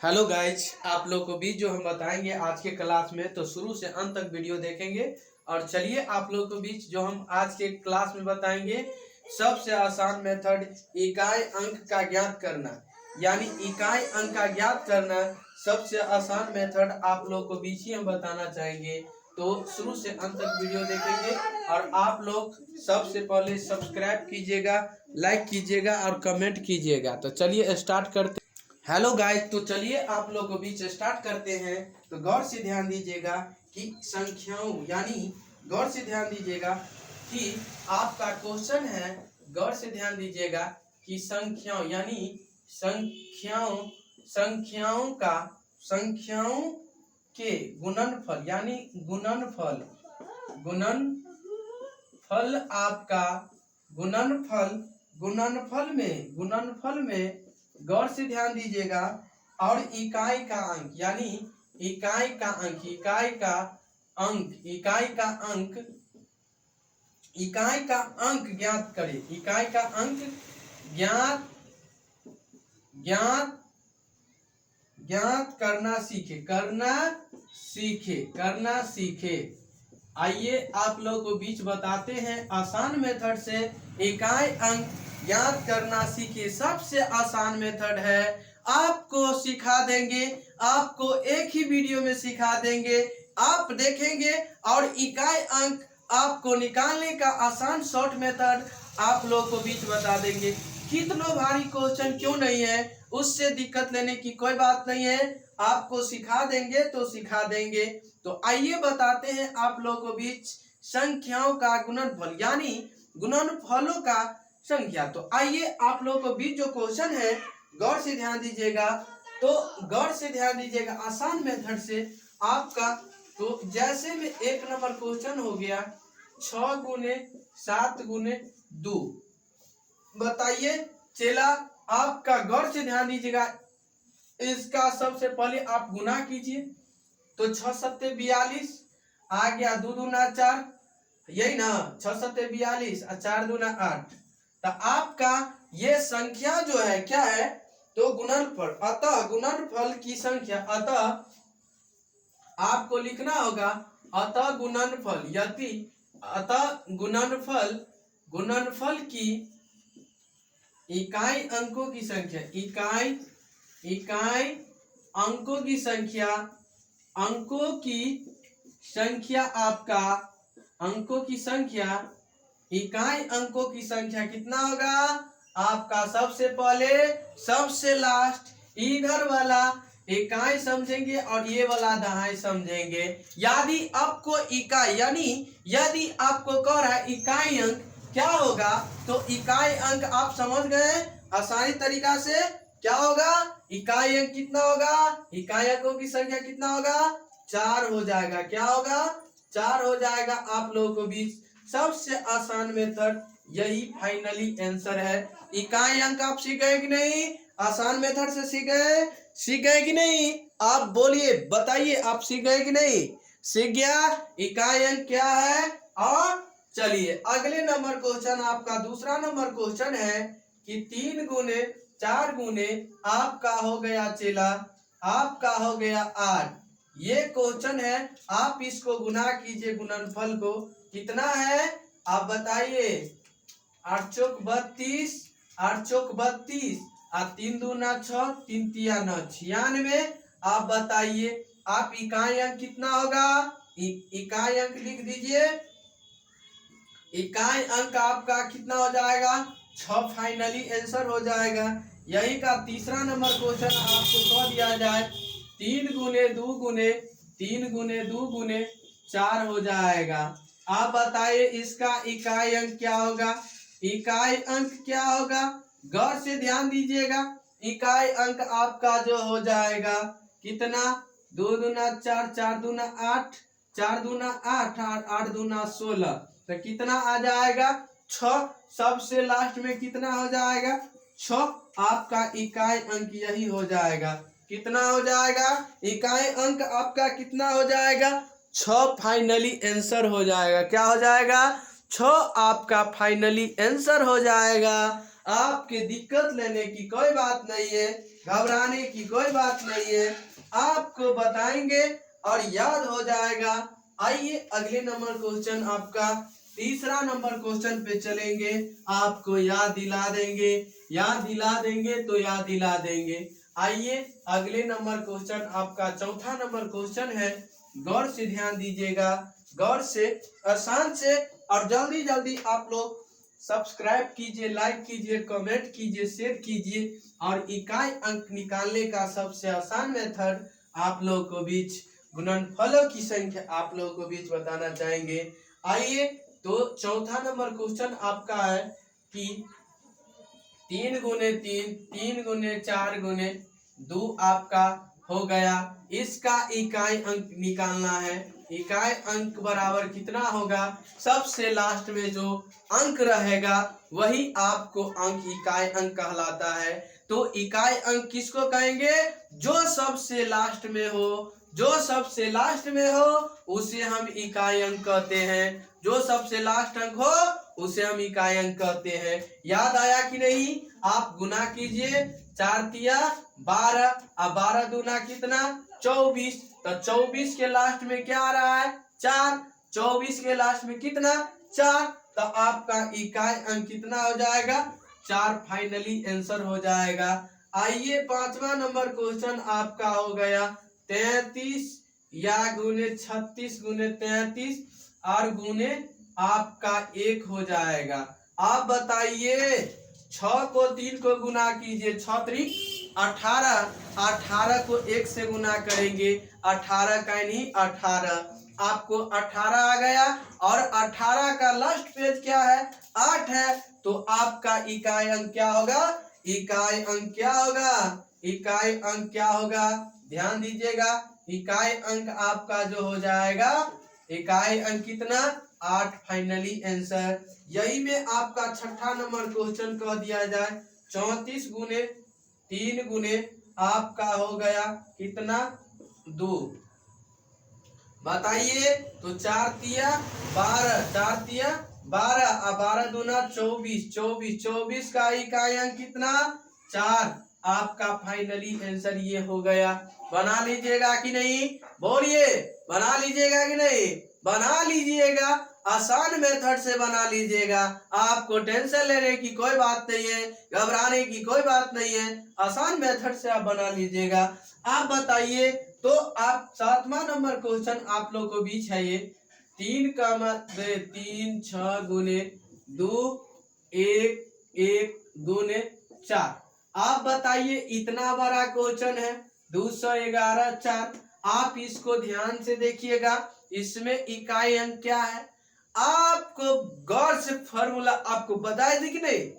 Hello guys, आप लोग को भी जो हम बताएंगे आज के क्लास में, तो शुरू से अंत तक वीडियो देखेंगे। और चलिए आप लोग को बीच जो हम आज के क्लास में बताएंगे सबसे आसान मेथड इकाई अंक का ज्ञात करना, यानी इकाई अंक का ज्ञात करना सबसे आसान मेथड आप लोग को बीच ही हम बताना चाहेंगे। तो शुरू से अंत तक वीडियो देखेंगे और आप लोग सबसे पहले सब्सक्राइब कीजिएगा, लाइक कीजिएगा और कमेंट कीजिएगा। तो चलिए स्टार्ट करते। हेलो गाइस, तो चलिए आप लोगों को बीच स्टार्ट करते हैं। तो गौर से ध्यान दीजिएगा कि संख्याओं, यानी गौर से ध्यान दीजिएगा कि आपका क्वेश्चन है, गौर से ध्यान दीजिएगा कि संख्याओं यानी संख्याओं के गुणनफल, यानी गुणनफल आपका गुणनफल में गौर से ध्यान दीजिएगा। और इकाई का अंक, यानी इकाई का अंक ज्ञात करें। इकाई का अंक ज्ञात करना सीखे। आइए आप लोग को बीच बताते हैं आसान मेथड से इकाई अंक ज्ञात करना सीखे। सबसे आसान मेथड है, आपको सिखा देंगे, आपको एक ही वीडियो में सिखा देंगे, आप देखेंगे और इकाई अंक आपको निकालने का आसान शॉर्ट मेथड आप लोग को बीच बता देंगे। कितना भारी क्वेश्चन क्यों नहीं है, उससे दिक्कत लेने की कोई बात नहीं है, आपको सिखा देंगे तो सिखा देंगे। तो आइए बताते हैं आप लोग को बीच संख्याओं का गुणनफल, यानी गुणनफलों का संख्या। तो आइए आप लोग को बीच जो क्वेश्चन है गौर से ध्यान दीजिएगा। तो गौर से ध्यान दीजिएगा आसान मेथड से आपका। तो जैसे में एक नंबर क्वेश्चन हो गया 6 गुने 7 गुने 2। बताइए चेला, आपका गौर से ध्यान दीजिएगा। इसका सबसे पहले आप गुना कीजिए। तो 6 सत्ते 42 आ गया, 2 दूना 4, यही ना, 6 सत्ते 42 और 4 दूना 8। तो आपका ये संख्या जो है क्या है, तो गुणनफल। अतः गुणनफल की संख्या, अतः आपको लिखना होगा अतः गुणनफल, यदि अतः गुणनफल की इकाई अंकों की संख्या, इकाई अंकों इकाई अंकों की संख्या कितना होगा आपका। सबसे पहले सबसे लास्ट इधर वाला इकाई समझेंगे और ये वाला दहाई समझेंगे। यदि आपको इकाई, यानी यदि आपको कह रहा है इकाई अंक क्या होगा, तो इकाई अंक आप समझ गए आसानी तरीका से। क्या होगा, इकाई अंक कितना होगा, इकाई अंकों की संख्या कितना होगा, 4 हो जाएगा। क्या होगा, 4 हो जाएगा। आप लोगों को बीच सबसे आसान मेथड यही फाइनली आंसर है। इकाई अंक आप सीख गए कि नहीं, आसान मेथड से सीख गए कि नहीं, आप बोलिए, बताइए, आप सीख गए कि नहीं, सीख गया इकाई अंक क्या है। और चलिए अगले नंबर क्वेश्चन, आपका दूसरा नंबर क्वेश्चन है कि 3 गुने 4 गुने आपका हो गया चेला, आपका हो गया 8। ये क्वेश्चन है, आप इसको गुना कीजिए, गुणनफल को कितना है आप बताइए। 8 चौक 32, 8 चौक 32 और 3 दूना 6, 3 तिया 9, 96। आप बताइए आप इकाई अंक कितना होगा, इकाई अंक लिख दीजिए। इकाई अंक आपका कितना हो जाएगा, 6 फाइनली आंसर हो जाएगा। यही का तीसरा नंबर क्वेश्चन आपको कह दिया जाए 3 गुने 2 गुने 4 हो जाएगा। आप बताइए इसका इकाई अंक क्या होगा, इकाई अंक क्या होगा, गौर से ध्यान दीजिएगा। इकाई अंक आपका जो हो जाएगा कितना, 2 दूना 4, 4 दूना 8, 4 दूना 8 और 8 दूना 16। तो कितना आ जाएगा, 6। सबसे लास्ट में कितना हो जाएगा, 6। आपका इकाई अंक यही हो जाएगा। कितना हो जाएगा, इकाई अंक आपका कितना हो जाएगा, 6 फाइनली आंसर हो जाएगा। क्या हो जाएगा, 6 आपका फाइनली आंसर हो जाएगा। आपके दिक्कत लेने की कोई बात नहीं है, घबराने की कोई बात नहीं है, आपको बताएंगे और याद हो जाएगा। आइए अगले नंबर क्वेश्चन आपका तीसरा नंबर क्वेश्चन पे चलेंगे, आपको याद दिला देंगे, याद दिला देंगे तो याद दिला देंगे। आइए अगले नंबर क्वेश्चन आपका चौथा नंबर क्वेश्चन है, गौर से ध्यान दीजिएगा, गौर से, आसान से, और जल्दी जल्दी आप लोग सब्सक्राइब कीजिए, लाइक कीजिए, कमेंट कीजिए, शेयर कीजिए। और इकाई अंक निकालने का सबसे आसान मेथड आप लोगों को बीच गुणनफलों की संख्या आप लोगों को बीच बताना चाहेंगे। आइए तो चौथा नंबर क्वेश्चन आपका है कि 3 गुने 3, 3 गुने 4 गुने 2 आपका हो गया। इसका इकाई अंक निकालना है। इकाई अंक बराबर कितना होगा? सबसे लास्ट में जो अंक रहेगा वही आपको अंक इकाई अंक कहलाता है। तो इकाई अंक किसको कहेंगे? जो सबसे लास्ट में हो, जो सबसे लास्ट में हो उसे हम इकाई अंक कहते हैं। जो सबसे लास्ट अंक हो उसे हम इकाई अंक कहते हैं। याद आया कि नहीं? आप गुना कीजिए, 4 तिया 12 और 12 दूना कितना? 24। तो 24 के लास्ट में क्या आ रहा है? 4। 24 के लास्ट में कितना? 4। तो आपका इकाई अंक कितना हो जाएगा? 4 फाइनली आंसर हो जाएगा। आइए पांचवा नंबर क्वेश्चन आपका हो गया 33 या गुने 36 गुने 33 और गुने आपका 1 हो जाएगा। आप बताइए, 6 को 3 को गुना कीजिए, 6 त्रिक 18, 18 को 1 से गुना करेंगे, 18 का नहीं 18, आपको 18 आ गया। और 18 का लास्ट पेज क्या है? 8 है। तो आपका इकाई अंक क्या होगा? इकाई अंक क्या होगा? इकाई अंक क्या होगा? ध्यान दीजिएगा, इकाई अंक आपका जो हो जाएगा, इकाई अंक कितना? 8 फाइनली आंसर। यही में आपका छठा नंबर क्वेश्चन कह दिया जाए, 34 गुने 3 गुने आपका हो गया कितना? 2। बताइए। तो 4 तिया 12, 4 तिया 12 और 12 दूना 24, 24, 24 का इकाई अंक कितना? 4। आपका फाइनली आंसर ये हो गया। बना लीजिएगा कि नहीं? बोलिए, बना लीजिएगा कि नहीं? बना लीजिएगा, आसान मेथड से बना लीजिएगा। आपको टेंशन लेने की कोई बात नहीं है, घबराने की कोई बात नहीं है, आसान मेथड से आप बना लीजिएगा। आप बताइए। तो आप सातवां नंबर क्वेश्चन आप लोग को बीच है ये 3 का 3 6 गुने 2 1 1 गुने 4। आप बताइए, इतना बड़ा क्वेश्चन है, 211 4। आप इसको ध्यान से देखिएगा, इसमें इकाई अंक क्या है? आपको गौर से फॉर्मूला आपको बताए थे कि नहीं?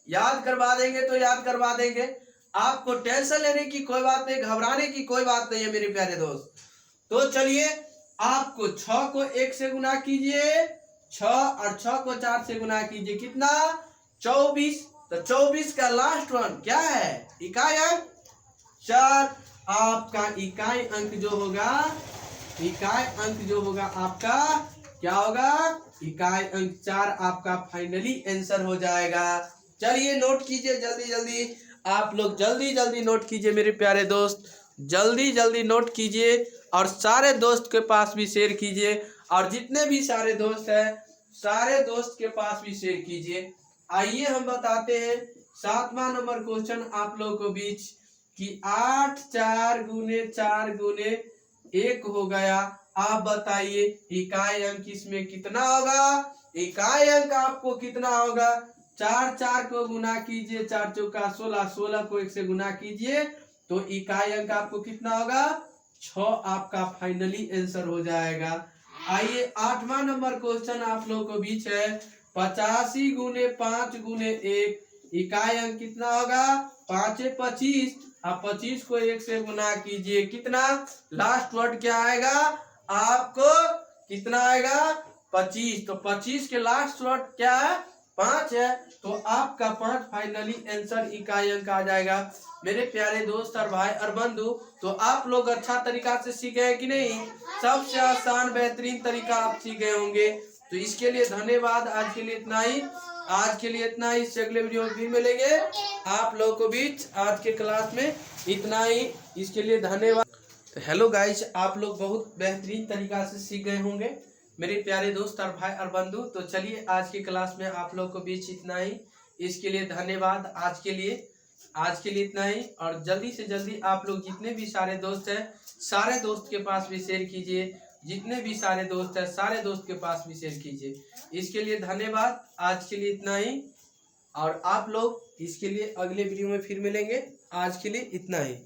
याद करवा देंगे तो याद करवा देंगे। आपको टेंशन लेने की कोई बात नहीं, घबराने की कोई बात नहीं है मेरे प्यारे दोस्त। तो चलिए, आपको 6 को 1 से गुना कीजिए, 6 और 6 को 4 से गुना कीजिए, कितना? 24। तो 24 का लास्ट वन क्या है? इकाई अंक 4। आपका इकाई अंक जो होगा, इकाई अंक जो होगा आपका क्या होगा? इकाई अंक 4 आपका फाइनली आंसर हो जाएगा। चलिए नोट कीजिए जल्दी जल्दी, आप लोग जल्दी जल्दी नोट कीजिए मेरे प्यारे दोस्त, जल्दी जल्दी नोट कीजिए और सारे दोस्त के पास भी शेयर कीजिए। और जितने भी सारे दोस्त हैं, सारे दोस्त के पास भी शेयर कीजिए। आइए हम बताते हैं सातवां नंबर क्वेश्चन आप लोगों को बीच कि 8 4 गुने 4 गुने 1 हो गया। आप बताइए इकाई अंक इसमें कितना होगा? इकाई अंक आपको कितना होगा? 4 4 को गुना कीजिए, 4 चौका 16, 16 को 1 से गुना कीजिए, तो इकाई अंक आपको कितना होगा? 6 आपका फाइनली आंसर हो जाएगा। आइए आठवां नंबर क्वेश्चन आप लोगों को बीच है 85 गुने 5 गुने 1। इकाई अंक कितना होगा? 5 25 आप 25 को 1 से गुना कीजिए, कितना? लास्ट वर्ड क्या आएगा आपको? कितना आएगा? 25। तो 25 के लास्ट वर्ड क्या है? 5 है। तो आपका 5 फाइनली आंसर इकाई अंक आ जाएगा। मेरे प्यारे दोस्त और भाई और बंधु, तो आप लोग अच्छा तरीका से सीखे हैं कि नहीं? सबसे आसान बेहतरीन तरीका आप सीखे होंगे। तो इसके लिए धन्यवाद। आज के लिए इतना ही। आज के लिए इतना ही। इससे अगले वीडियो में फिर मिलेंगे। आप लोगों को बीच आज के क्लास में इतना ही। इसके लिए धन्यवाद। तो हेलो गाइज, आप लोग बहुत बेहतरीन तरीका से सीख गए होंगे मेरे प्यारे दोस्त और भाई और बंधु। तो चलिए आज की क्लास में आप लोग को बीच इतना ही। इसके लिए धन्यवाद। आज के लिए इतना ही। और जल्दी से जल्दी आप लोग जितने भी सारे दोस्त हैं सारे दोस्त के पास भी शेयर कीजिए। जितने भी सारे दोस्त हैं सारे दोस्त के पास भी शेयर कीजिए। इसके लिए धन्यवाद। आज के लिए इतना ही। और आप लोग इसके लिए अगले वीडियो में फिर मिलेंगे। आज के लिए इतना ही।